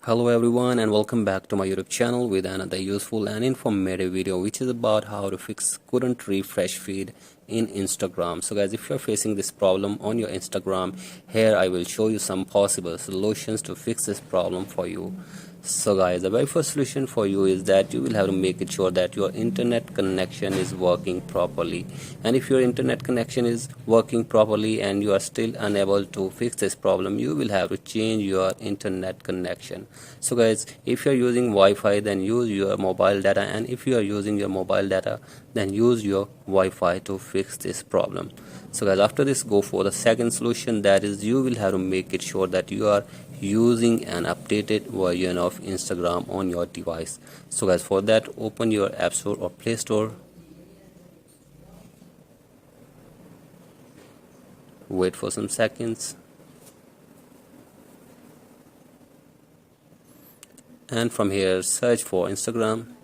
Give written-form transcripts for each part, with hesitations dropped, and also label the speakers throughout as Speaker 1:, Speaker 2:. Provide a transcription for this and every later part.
Speaker 1: Hello everyone and welcome back to my YouTube channel with another useful and informative video which is about how to fix couldn't refresh feed in Instagram. So guys, if you're facing this problem on your Instagram, here I will show you some possible solutions to fix this problem for you. So guys, the very first solution for you is that you will have to make it sure that your internet connection is working properly. And if your internet connection is working properly and you are still unable to fix this problem, you will have to change your internet connection. So guys, if you are using Wi-Fi, then use your mobile data, and if you are using your mobile data, then use your Wi-Fi to fix this problem. So guys, after this, go for the second solution, that is you will have to make it sure that you are using an updated version of Instagram on your device. So guys, for that, open your App Store or Play Store, wait for some seconds, and from here search for Instagram.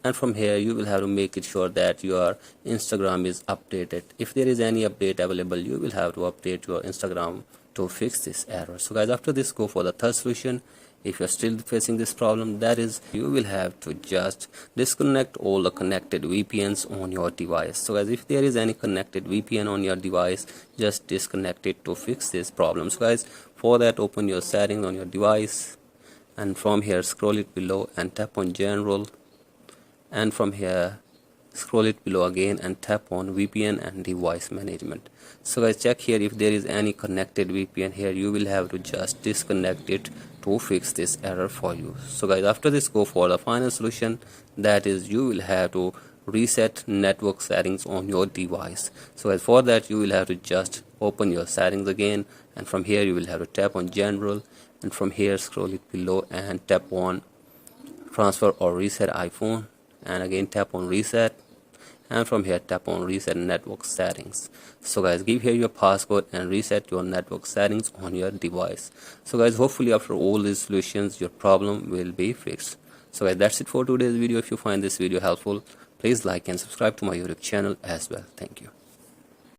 Speaker 1: And from here you will have to make it sure that your Instagram is updated. If there is any update available, you will have to update your Instagram to fix this error. So guys, after this, go for the third solution. If you're still facing this problem, that is you will have to just disconnect all the connected VPNs on your device. So guys, if there is any connected VPN on your device, just disconnect it to fix this problem. So guys, for that, open your settings on your device, and from here scroll it below and tap on General, and from here scroll it below again and tap on VPN and device management. So guys, check here if there is any connected VPN. Here you will have to just disconnect it to fix this error for you. So guys, after this, go for the final solution, that is you will have to reset network settings on your device. So guys, for that you will have to just open your settings again, and from here you will have to tap on General, and from here scroll it below and tap on Transfer or Reset iPhone, and again tap on Reset, and from here tap on Reset Network Settings. So guys, give here your password and reset your network settings on your device. So guys, hopefully after all these solutions your problem will be fixed. So guys, that's it for today's video. If you find this video helpful, please like and subscribe to my YouTube channel as well. Thank you.